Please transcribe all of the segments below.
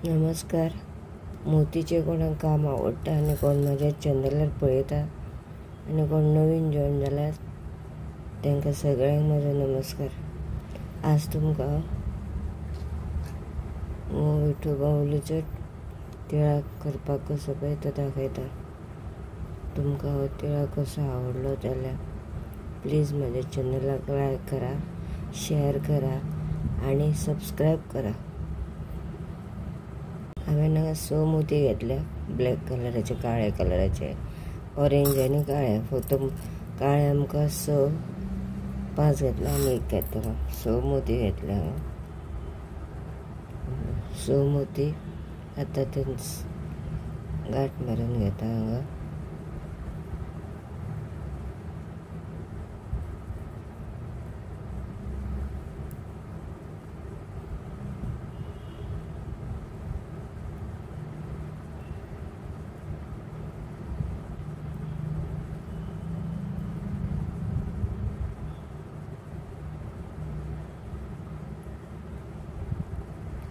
नमस्कार. मोतीचे कोणाक काम आवडटा आनी कोण म्हाज्या चॅनलार पळयता आनी कोण नवीन जॉइन जाल्यार तांकां सगळ्यांक म्हजो नमस्कार. आज तुमकां विठू बावलीचो तिळाक करपाक कसो पळय तो दाखयता. तुमकां हो तिळाक कसो आवडलो जाल्यार प्लीज म्हाज्या चॅनलाक लायक करा, शेअर करा आनी सबस्क्रायब करा. हांवें हांगा 6 मोती घेतल्या, ब्लॅक कलराचे, काळ्या कलराचे, ऑरेंज आनी काळे. फक्त काळे आमकां 5 घेतला आनी एक घेतलो. 6 मोती घेतले हांवें. 6 मोती आतां ते गांठ मारून घेता हांगा.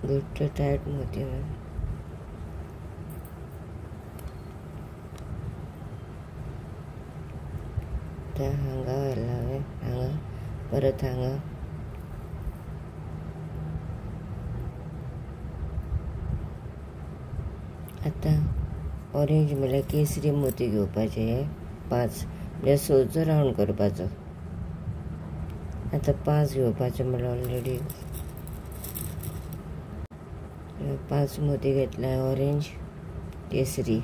घट्ट टायट मोती हांगा व्हेला हांवें. हांगा परत हांगा आतां ऑरेंज म्हणल्यार केसरी मोती घेवपाचे. हे 5 म्हणजे 6चो रावंड करपाचो. आतां 5 घेवपाचे म्हणल्यार ऑलरेडी 5 मोती घेतल्या. ऑरेंज, केसरी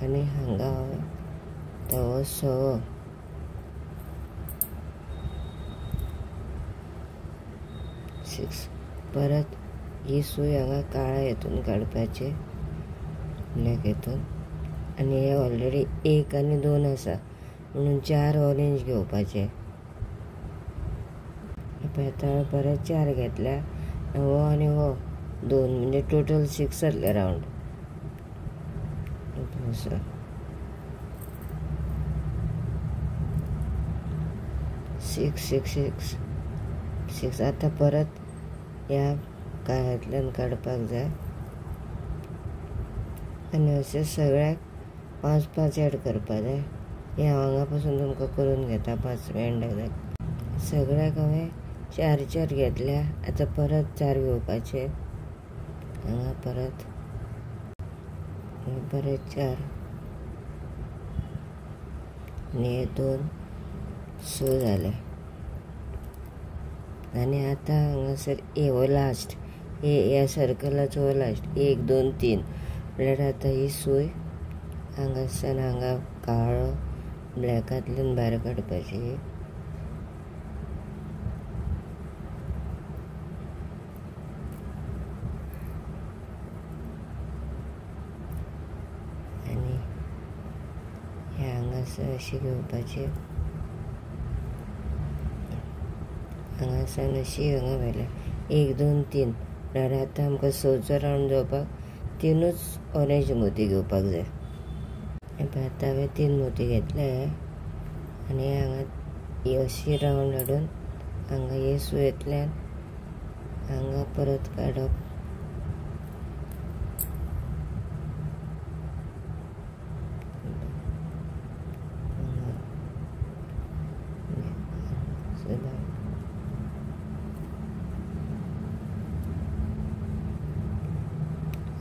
आनी हांगा धवो 6 6. परत ही सूय हांगा काळ्या हेतून काडपाचे, ब्लॅक हेतून. आनी हे ऑलरेडी 1 आनी 2 आसा म्हणून 4 ऑरेंज घेवपाचे. आतां परत 4 घेतल्या. हो आनी हो 2 म्हणजे टोटल 6 जातले रावंड. 6. आतां परत ह्या काळ्यांतल्यान काडपाक जाय आनी अशें सगळ्याक 5 एड करपा जाय. हे हांगा पासून तुमकां करून घेता 5 एंडाक जाय. सगळ्याक हांवें 4 घेतल्या. आतां परत 4 घेवपाचे. हांगा परत 4 आनी हे 2 6 जाले. आनी आतां हांगासर हो लास्ट, ह्या सर्कलाचो हो लास्ट 1 2 3 म्हणल्यार आतां ही सूय हांगासान हांगा काळो ब्लॅकांतल्यान भायर काडपाची. आनी हे हांगासर अशी घेवपाची. हांगासान अशी हांगा व्हेल्या 1 2 3 म्हणल्यार आतां आमकां 6चो रावंड जावपाक 3च ऑरेंज मोती घेवपाक जाय. आतां हांवें 3 मोती घेतले आनी हांगा ही अशी रावंड हाडून हांगा हे सुयेंतल्यान हांगा परत काडप.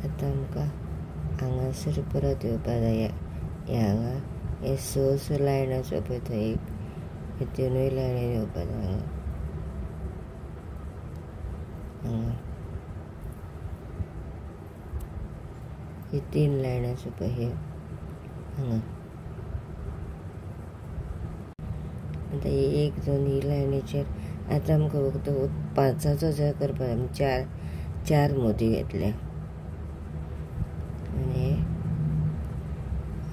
आतां आमकां हांगासर परत येवपा जाय. हांगा हे 6 लायन आसा पळय थंय एक, हे 3 लायनीन येवपा जाय. हांगा ही 3 लायन आसा पळय हे हांगा. आतां ही 1 2 ही लायनीचेर आतां आमकां फक्त 5चो जाय करपाक. 4 मोती घेतल्या आनी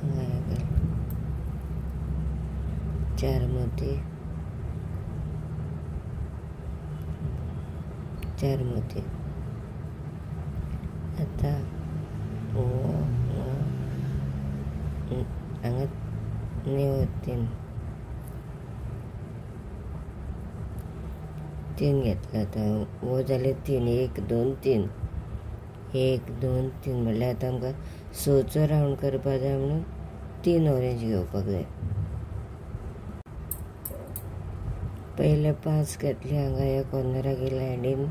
हांगा 4 मोती 4 मोती. आतां हांगा निवळ 3 घेतला. आतां हो जाले 3 1 2 3 1 2 3 म्हणल्यार आतां आमकां 6चो रावंड करपा जाय म्हणून 3 ऑरेंज घेवपाक जाय. पयले 5 घेतले हांगा ह्या कॉर्नराक येयल्या एंडीन.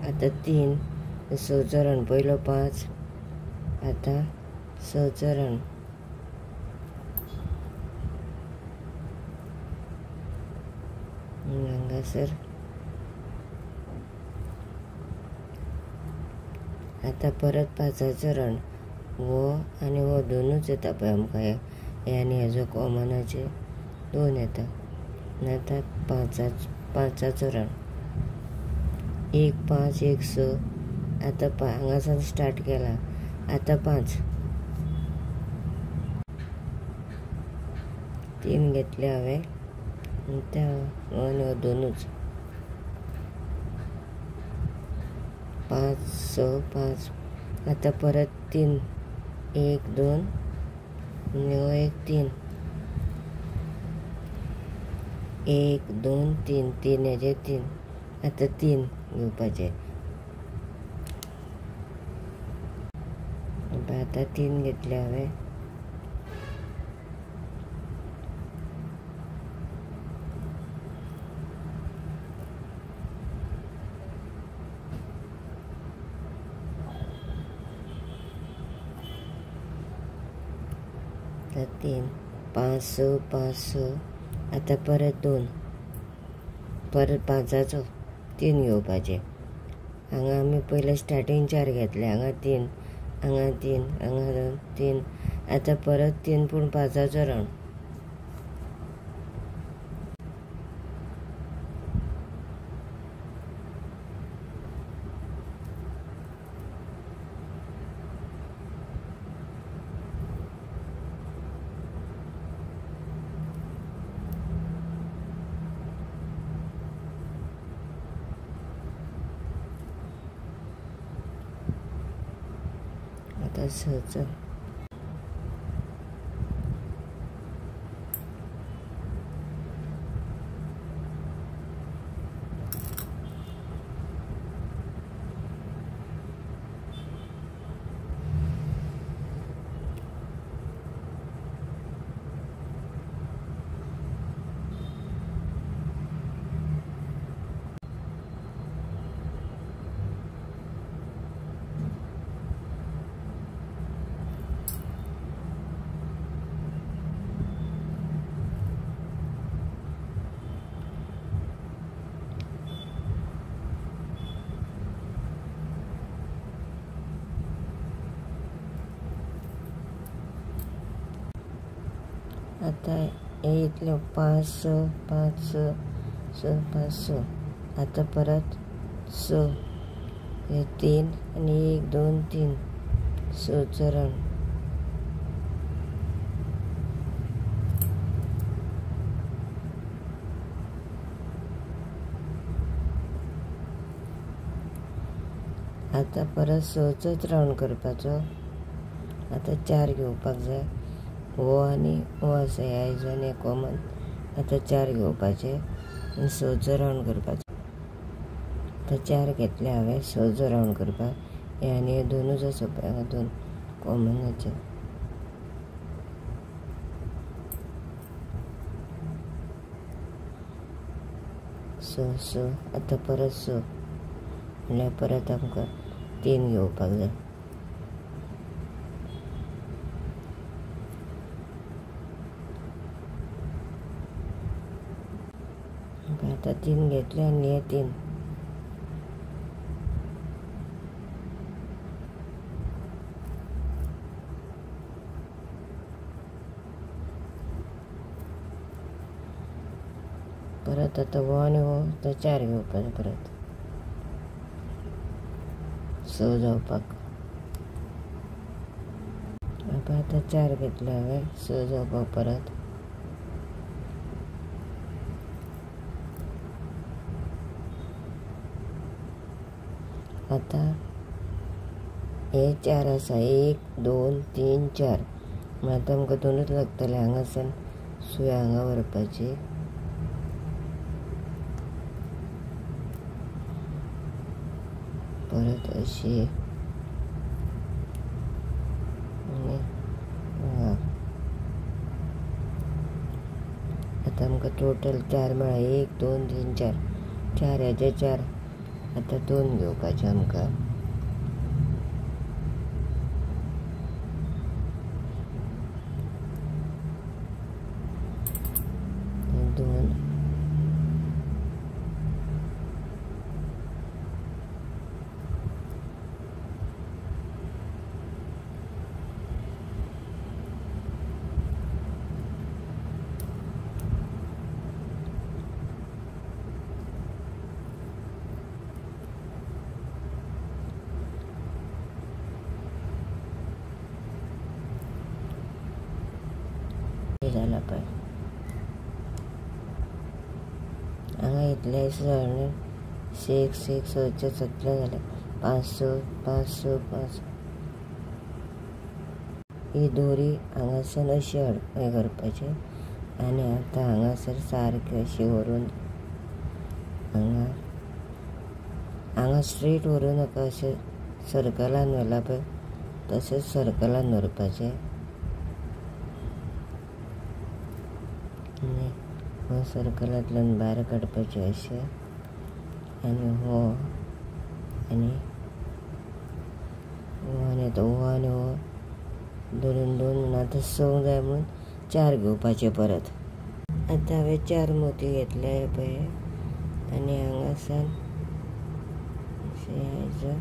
आतां 3 6चो रावंड. पयलो 5 आतां 6चो रावंड. हांगासर आतां परत 5चो रावंड. हो आनी हो दोनूच येता पळय आमकां हे आनी हेजो कॉमनाचे 2 येता. आतां 5चो रावंड. 1 5 1 6 आतां हांगासान स्टार्ट केला. आतां 5 3 घेतले हांवें. हो आनी हो दोनूच. 5 6 5 आतां परत 3 1 2 आनी हो 1 3 1 2 3 3 हेजे 3. आतां 3 घेवपाचे. आतां 3 घेतले हांवें. आतां 3 5 6 5 6 आतां परत 2 परत 5चो 3 घेवपाचे. हांगा आमी पयले स्टार्टींग 4 घेतले. हांगा 3 हांगा 3 हांगा 2 3 आतां परत 3 पूण 5चो रावंड. आतां 6चो. आतां हे इतले 5 6 5 6 6 5 6 आतां परत 6 हे 3 आनी 1 2 3 6चो रावंड. आतां परत 6चोच रावंड करपाचो. आतां 4 घेवपाक जाय. हो आनी हो आसा ह्या हिजोन हे कॉमन. आतां 4 घेवपाचे आनी 6चो रावंड करपाचो. आतां 4 घेतले हांवें 6चो रावंड करपाक. हे आनी हे दोनूच आसा पळय हांगा 2 कॉमनाचे. स आतां परत 6 म्हणल्यार परत आमकां 3 घेवपाक जाय. आतां 3 घेतले आनी हे 3 परत आतां हो आनी हो आतां 4 घेवपाचे. परत 6 जावपाक. आतां 4 घेतले हांवें 6 जावपाक. परत आतां हे 4 आसा. 1 2 3 4 म्हळ्यार आतां आमकां दोनूच लागतले. हांगासान सुय हांगा व्हरपाची. परत अशी आमकां टोटल 4 मेळ्ळा. 1 2 3 4 4 हेजे 4. आतां 2 घेवपाचे आमकां. जाला पळय. हांगा इतले 6 6 6 सतले जाले. 5 6 5 6 5. ही दोरी हांगासान अशी हें करपाची आनी आतां हांगासर सारकें अशी व्हरून हांगा स्ट्रेट व्हरूं नाका. अशें सर्कलान व्हेला पळय तशेंच सर्कलान व्हरपाचें. आनी हो सर्कलांतल्यान भायर काडपाचें अशें. आनी हो आनी हो धरून 2 आतां 6 जाय म्हणून 4 घेवपाचे परत. आतां हांवें 4 मोती घेतले पळय आनी हांगासान अशें यायचं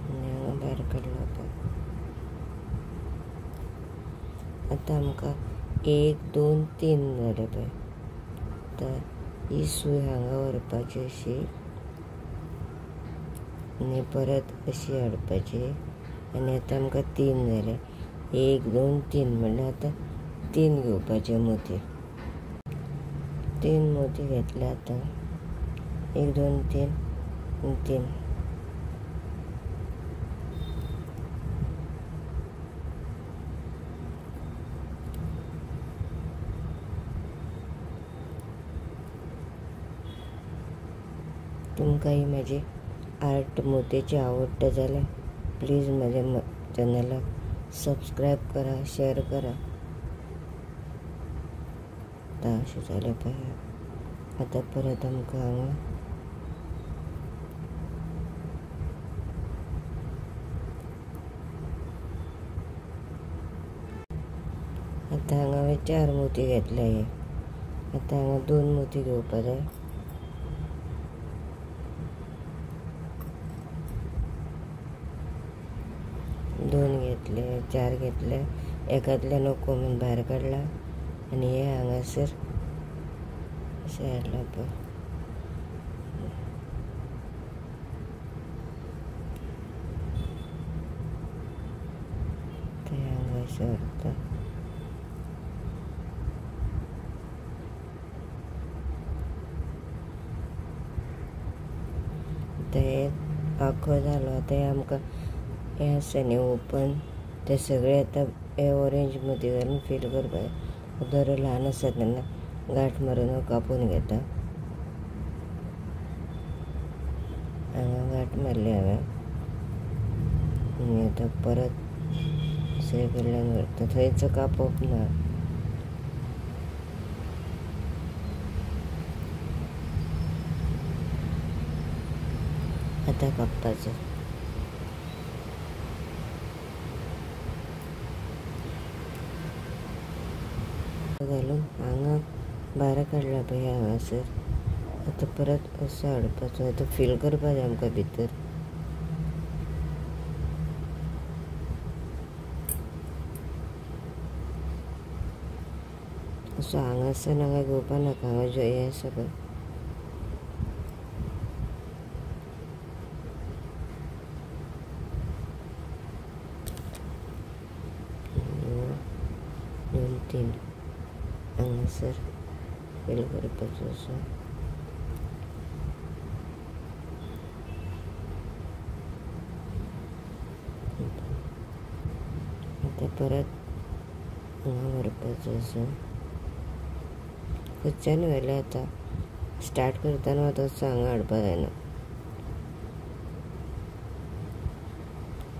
आनी हांगा भायर काडलो पळय. आतां आमकां 1 2 3 जाले पळय. आतां ही सूय हांगा व्हरपाची अशी आनी परत अशी हाडपाची. आनी आतां आमकां 3 जाले. 1 2 3 म्हणल्यार आतां 3 घेवपाचे मोती. 3 मोती घेतले आतां. 1 2 3 आनी 3. तुमकां ही म्हाजी आर्ट मोतीची आवडटा जाल्यार प्लीज म्हाज्या चॅनलाक सबस्क्रायब करा, शेअर करा. आतां अशें जालें पळय. आतां परत आमकां हांगा आतां हांवें 4 मोती घेतले. हे आतां हांगा 2 मोती घेवपा जाय. 2 घेतले. 4 घेतले. एकांतल्यान नको म्हणून भायर काडला आनी हे हांगासर अशें हाडला पळय. ते हांगा अशें व्हरता. आतां हे आखो जालो. आतां हे आमकां हे आसा न्ही ओपन ते सगळे आतां हे ऑरेंज मोती घालून फील करपाक. दोरो ल्हान आसा तेन्ना गांठ मारून हांव कापून घेता. हांगा गांठ मारली हांवें आनी आतां परत दुसरे कडल्यान व्हरता. थंयच कापप ना. आतां कापपाचो. घालून हांगा भायर काडला पळय हांगासर. आतां परत असो हाडपाचो. आतां फील करपाचें आमकां भितर. असो हांगासान हांगा घेवपा नाका. हांगा ज्यो हे आसा पळय दोन 3 हांगासर फील करपाचो असो. आतां परत हांगा व्हरपाचो असो. खंयच्यान व्हेले आतां स्टार्ट करतना तसो हांगा हाडपा जायना.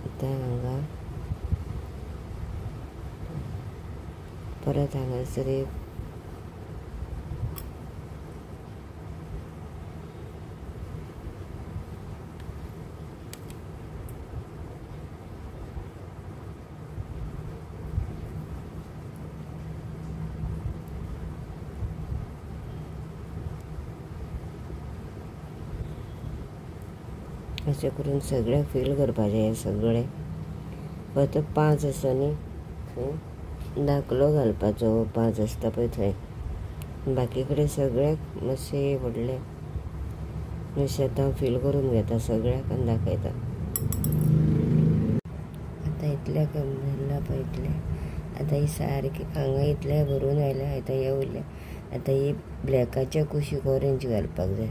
आतां हांगा परत हांगासर एक अशें करून सगळ्याक फील करपाचें हें सगळें. फक्त 5 आसा न्ही, थंय धाकलो घालपाचो 5 आसता पळय थंय. बाकी कडेन सगळ्याक मातशें व्हडलें अशें आतां हांव फील करून घेता सगळ्याक आनी दाखयता. आतां इतलें जालां पळय इतलें. आतां ही सारकी हांगा इतलें भरून आयल्या. आतां हे उरलें. आतां ही ब्लॅकाच्या कुशीक ऑरेंज घालपाक जाय.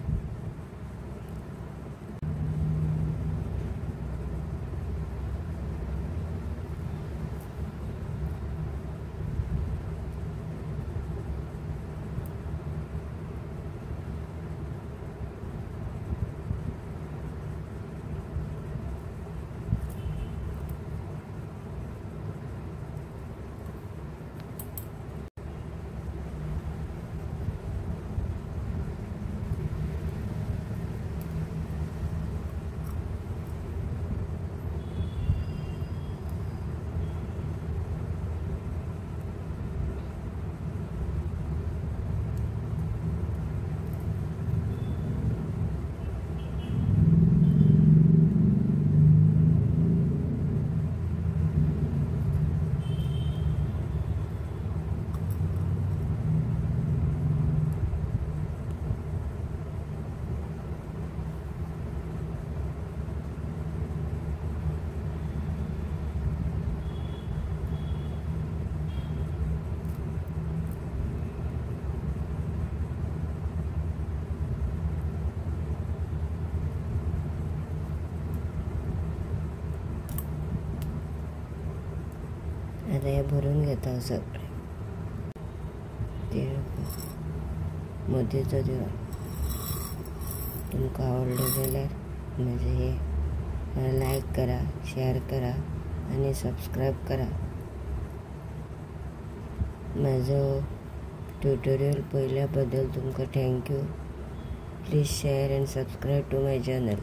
आतां हें भरून घेता हांव सगळें. देव मोदीचो देव. तुमकां आवडलो जाल्यार म्हजें हें लायक करा, शेअर करा आनी सबस्क्रायब करा. म्हाजो ट्युटोरियल पळयल्या बद्दल तुमकां thank you. Please share and subscribe to my channel.